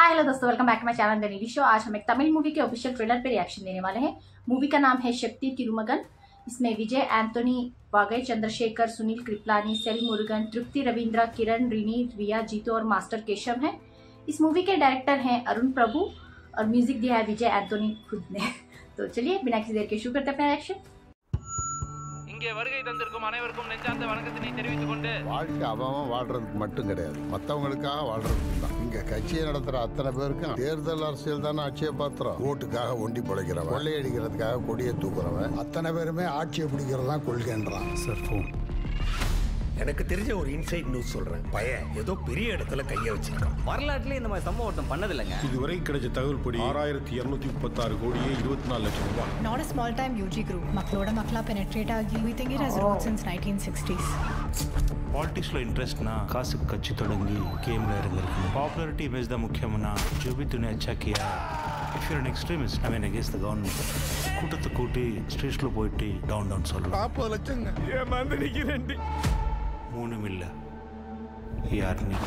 हाय hello दोस्तों, welcome back to my channel the needy show. आज हम एक तमिल मूवी के ऑफिशियल ट्रेलर पे रिएक्शन देने वाले हैं। मूवी का नाम है शक्ति तिरुमगन। इसमें विजय एंथोनी, वागई चंद्रशेखर, सुनील कृपलानी, सेल मुरुगन, तृप्ति रविंद्र, किरण, रिनी, रिया, जीतो और मास्टर केशव हैं। इस मूवी के डायरेक्टर हैं अरुण प्रभु और म्यूजिक दिया है विजय एंथोनी खुद ने। तो चलिए बिना किसी देर के शुरू करते हैं अपना रिएक्शन। இங்கே வருகை தந்திருக்கும் அனைவருக்கும் நெஞ்சார்ந்த வணக்கத்தினை தெரிவித்துக் கொண்டு வாழ்க்கை அவன் வாழ்றதுக்கு மட்டும் கிடையாது, மற்றவங்களுக்காக வாழ்றதுக்கு தான். இங்க கட்சியை நடத்துற அத்தனை பேருக்கும் தேர்தல் அரசியல் தானே ஆட்சியை பாத்திரம். ஓட்டுக்காக ஒண்டி பிழைக்கிறவன், கொள்ளையடிக்கிறதுக்காக கொடியை தூக்குறவன், அத்தனை பேருமே ஆட்சியை பிடிக்கிறதா கொள்கைன்றான். சார் போன் எனக்கு தெரிஞ்ச ஒரு இன்சைட் நியூஸ் சொல்றேன். பையன் ஏதோ பெரிய இடத்துல கைய வச்சிருக்கான். வரலாற்றுல இந்த மாதிரி சம்பவம் ஒருத்தன் பண்ணதில்லைங்க. இதுவரை கிடைச்ச தகவல் படி 6236 கோடியே 24 லட்சம் ரூபாய். Not a small time UG group. Makloda Makla penetrate agi. We think it has roots since 1960s. పాలిటిక్స్లో ఇంట్రెస్ట్నా కాసుకు ఖర్చు తొడంగి గేమ్లో ఇరగలిగిన పాపులారిటీ ఇమేజ్ ద ముఖ్యమన్నా जो भी तूने अच्छा किया if you're an extremist I mean against the government கூட்டத்தை கூட்டி ஸ்ட்ரீட்ஸ்ல போயிட்டு டவுன் சொல்லலாம். 40 லட்சங்க ஏமாந்துறீங்க. 3 மில்ல யாருன்னு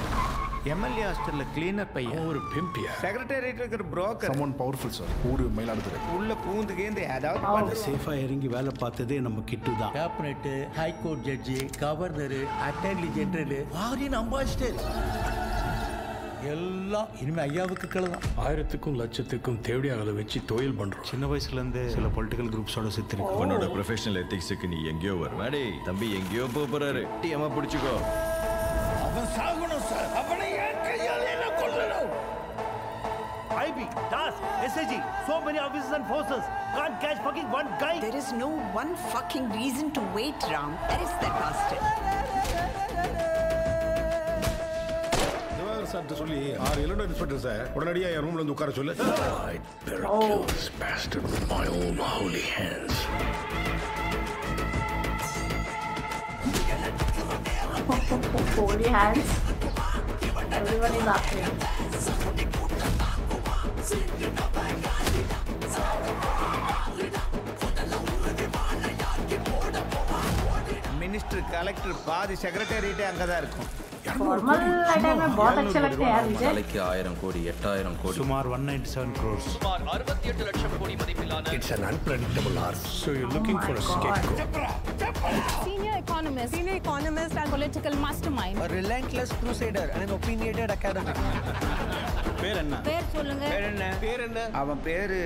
எம்எல்ஏ ஹாஸ்டல்ல கிளீனர் பையன் ஒரு பிம்பியா செக்ரட்டேரியட் இருக்கிற புரோக்கர் someone powerful சார். ஊரு மயிலாடுதுறை உள்ள பூந்துகேந்து ஏதாவது சேஃபா இறங்கி வேலை பார்த்ததே நம்ம கிட்டு தான். கேபினட், ஹைகோர்ட் ஜட்ஜி, governor, attorney general, foreign ambassador எல்லாம் இனிமே ஐயாவுக்கு கிளதான். 1000க்கும் லட்சத்துக்கும் தேவடியாகல வச்சு தொழில் பண்றோம். சின்ன வயசுல இருந்தே சில பொலிட்டிக்கல் குரூப்ஸோட சித்திருக்கு. உன்னோட ப்ரொஃபஷனல் எத்திக்ஸுக்கு நீ எங்கேயோ வருவாடே. தம்பி எங்கேயோ போறாரு, டீமா பிடிச்சுக்கோ. அவன் சாகணும் சார். அவனை ஏன் கையால என்ன கொல்லணும்? IB, DAS, SAG, so many officers and forces can't catch fucking one guy. There is no one fucking reason to wait, Ram. That is the bastard. தேவாகர் சார்ட்ட சொல்லி 6 இளநீர் இன்ஸ்பெக்டர் சார் உடனடியா என் ரூம்ல வந்து உட்கார சொல்லு. I'd better kill this bastard with my own holy hands. Holy hands. Everyone is laughing. Minister, collector, பாதி செக்ரட்டேரியட்டே அங்கதான் இருக்கும். फॉर्मल टाइम में बहुत अच्छे लगते हैं यार विजय। தலைக்கு 1000 கோடி 8000 கோடி சுமார் 197 crores. சுமார் 68 லட்சம் கோடி மதிப்பிலான It's an unpredictable horse. So you're looking for a scapegoat. Senior economist and political mastermind. A relentless crusader and an opinionated academic. பேர் என்ன? பேர் என்ன? அவன் பேரு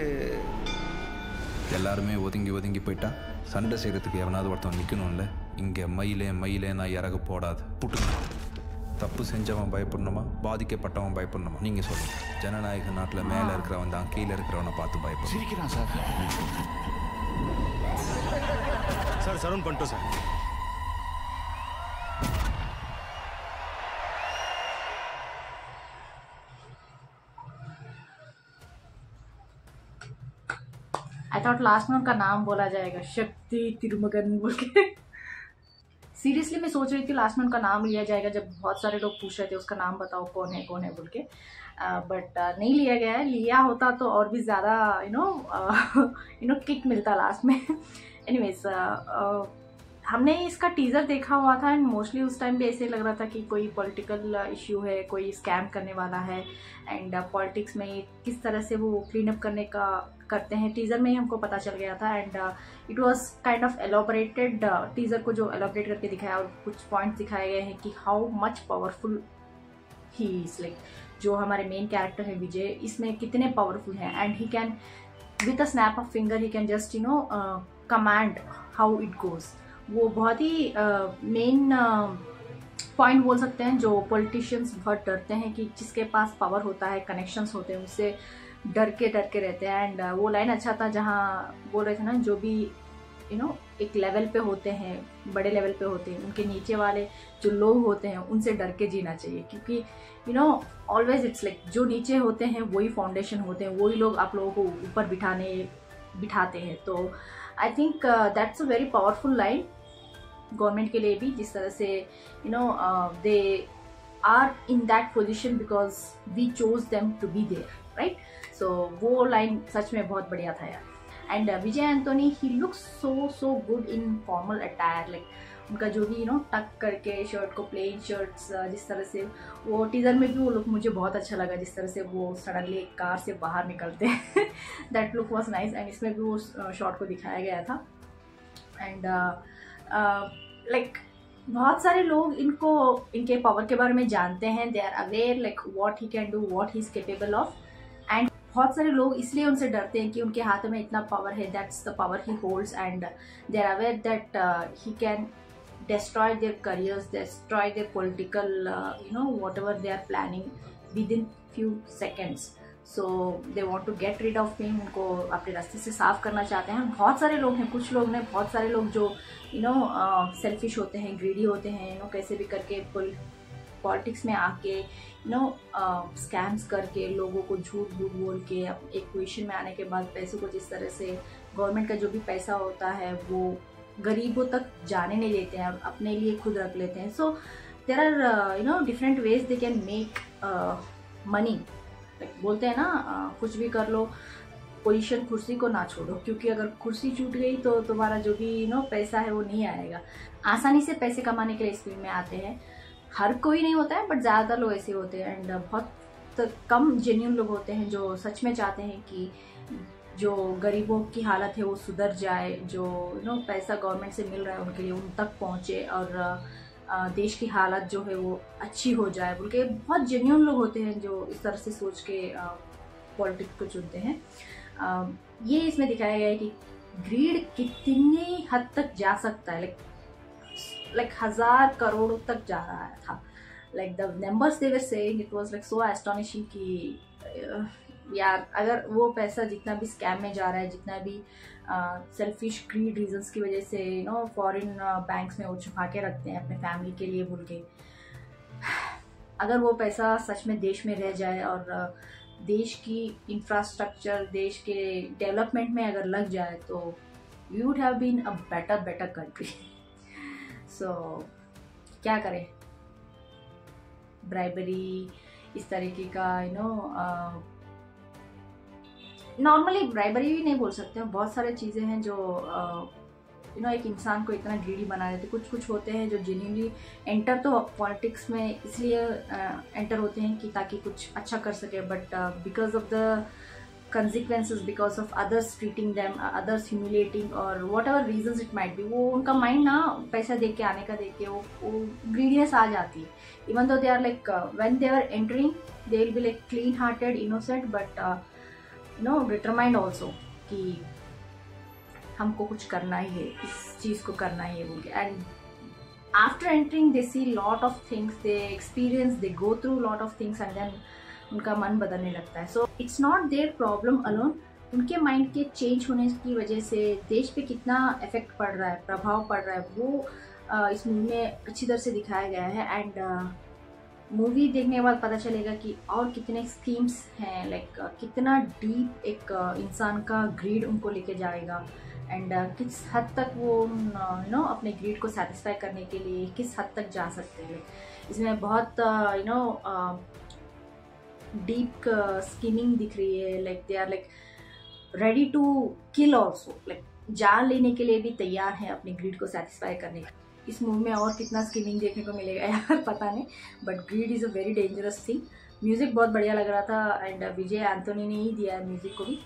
எல்லாருமே ஒதுங்கி போயிட்டா சண்டை செய்யறதுக்கு எவனாவது ஒருத்தன் நிக்கணும்ல. இங்க மயிலே நான் இறக போடாது புட்டுங்க. தப்பு செஞ்சவன் பயப்படணுமா, பாதிக்கப்பட்டவன் பயப்படணுமா? நீங்க சொல்லுங்க. ஜனநாயக நாட்டில் மேல இருக்கிறவன் தான் கீழே இருக்கிறவனை பார்த்து பயப்படும். சிரிக்கிறான் சார். சார் சரவுண்ட் பண்ணிட்டோம் சார். आई थॉट लास्ट में उनका नाम बोला जाएगा शक्ति तिरुमगन बोल के। सीरियसली मैं सोच रही थी लास्ट में उनका नाम लिया जाएगा जब बहुत सारे लोग पूछ रहे थे उसका नाम बताओ कौन है बोल के। बट नहीं लिया गया है। लिया होता तो और भी ज़्यादा यू नो किक मिलता लास्ट में। एनीवेज हमने इसका टीज़र देखा हुआ था एंड मोस्टली उस टाइम भी ऐसे लग रहा था कि कोई पॉलिटिकल इश्यू है, कोई स्कैम करने वाला है एंड पॉलिटिक्स में किस तरह से वो क्लीन अप करते हैं। टीज़र में ही हमको पता चल गया था and it was kind of elaborated. Teaser को जो एलोबरेट करके दिखाया और कुछ पॉइंट्स दिखाए गए हैं कि how much powerful he is, like जो हमारे मेन कैरेक्टर है विजय, इसमें कितने पावरफुल हैं and he can with a snap of finger he can just you know command how it goes. वो बहुत ही मेन पॉइंट बोल सकते हैं जो पॉलिटिशियंस बहुत डरते हैं कि जिसके पास पावर होता है, कनेक्शंस होते हैं, उससे डर के रहते हैं। एंड वो लाइन अच्छा था जहाँ बोल रहे थे ना, जो भी यू नो एक लेवल पे होते हैं, बड़े लेवल पे होते हैं, उनके नीचे वाले जो लोग होते हैं उनसे डर के जीना चाहिए, क्योंकि you know always it's like जो नीचे होते हैं वही फाउंडेशन होते हैं, वही लोग आप लोगों को ऊपर बिठाते हैं। तो I think that's a very powerful line government के लिए भी, जिस तरह से you know they are in that position because we chose them to be there, right. So वो लाइन सच में बहुत बढ़िया था यार। And Vijay Antony he looks so good in formal attire, like उनका जो भी टक करके शर्ट को प्लेन शर्ट्स जिस तरह से वो टीजर में भी वो लुक मुझे बहुत अच्छा लगा, जिस तरह से वो सडनली एक कार से बाहर निकलते हैं that look was nice. And इसमें भी वो शॉट को दिखाया गया था। एंड लाइक बहुत सारे लोग इनके पावर के बारे में जानते हैं, they are aware like what he can do, what he is capable of. And बहुत सारे लोग इसलिए उनसे डरते हैं कि उनके हाथों में इतना पावर है, that's the power he holds. And they are aware that he can destroy their careers, destroy their political whatever they are planning within few seconds. So they want to get rid of him, उनको अपने रास्ते से साफ करना चाहते हैं। बहुत सारे लोग हैं, कुछ लोग ने बहुत सारे लोग जो सेल्फिश होते हैं, ग्रीडी होते हैं, कैसे भी करके पॉलिटिक्स में आके स्कैम्स करके लोगों को झूठ बोल के एक पोजीशन में आने के बाद पैसों को जिस तरह से गवर्नमेंट का जो भी पैसा होता है वो गरीबों तक जाने नहीं देते हैं और अपने लिए खुद रख लेते हैं। So there are different ways they can make money. बोलते हैं ना कुछ भी कर लो, पोजीशन कुर्सी को ना छोड़ो, क्योंकि अगर कुर्सी छूट गई तो तुम्हारा जो भी पैसा है वो नहीं आएगा। आसानी से पैसे कमाने के लिए इस फील्ड में आते हैं, हर कोई नहीं होता है बट ज़्यादातर लोग ऐसे होते हैं। एंड बहुत कम जेन्युइन लोग होते हैं जो सच में चाहते हैं कि जो गरीबों की हालत है वो सुधर जाए, जो पैसा गवर्नमेंट से मिल रहा है उनके लिए उन तक पहुँचे और देश की हालत जो है वो अच्छी हो जाए बोल के बहुत जेन्युइन लोग होते हैं जो इस तरह से सोच के पॉलिटिक्स को चुनते हैं। ये इसमें दिखाया गया है कि ग्रीड कितनी हद तक जा सकता है, लाइक 1000 करोड़ तक जा रहा था। Like the numbers they were saying it was like so astonishing कि यार अगर वो पैसा जितना भी स्कैम में जा रहा है, जितना भी सेल्फिश ग्रीड रीजंस की वजह से फॉरेन बैंक्स में वो छुपा के रखते हैं अपने फैमिली के लिए बोल के, अगर वो पैसा सच में देश में रह जाए और देश की इंफ्रास्ट्रक्चर, देश के डेवलपमेंट में अगर लग जाए तो we would have been a better country. So क्या करें, ब्राइबरी इस तरीके का नॉर्मली ब्राइबरी भी नहीं बोल सकते हैं, बहुत सारे चीज़ें हैं जो एक इंसान को इतना ग्रीडी बना देते। कुछ होते हैं जो जेन्युइनली एंटर तो पॉलिटिक्स में इसलिए एंटर होते हैं कि ताकि कुछ अच्छा कर सके, but because of the consequences, because of others treating them, others humiliating or whatever reasons it might be, वो उनका माइंड ना पैसा देख के आने का देख के वो greediness आ जाती है। even though they are like when they are entering they will be like clean hearted, innocent, but determined also कि हमको कुछ करना ही है, इस चीज़ को करना ही है बोल के। and after entering they see lot of things, they experience, they go through lot of things and then उनका मन बदलने लगता है। So it's not their problem alone, उनके माइंड के चेंज होने की वजह से देश पे कितना इफेक्ट पड़ रहा है, प्रभाव पड़ रहा है, वो इस मूवी में अच्छी तरह से दिखाया गया है। एंड मूवी देखने के बाद पता चलेगा कि और कितने थीम्स हैं, लाइक कितना डीप एक इंसान का ग्रीड उनको लेके जाएगा एंड किस हद तक वो अपने ग्रीड को सेटिस्फाई करने के लिए किस हद तक जा सकते हैं। इसमें बहुत डीप स्कीमिंग दिख रही है, like they are like ready to kill also, like जान लेने के लिए भी तैयार है अपने ग्रीड को सेटिस्फाई करने का। इस मूवी में और कितना स्कीमिंग देखने को मिलेगा यार पता नहीं, but greed is a very dangerous thing. Music बहुत बढ़िया लग रहा था एंड विजय एंथोनी ने ही दिया है म्यूज़िक को भी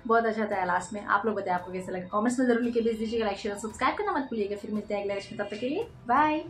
बहुत अच्छा था लास्ट में। आप लोग बताएं आपको कैसा लगा, कमेंट्स में जरूर लिख के भेज दीजिएगा, लाइक शेयर सब्सक्राइब करना मत भूलिएगा। फिर मिलते हैं अगले लेक्चर में, तब तक के लिए बाय।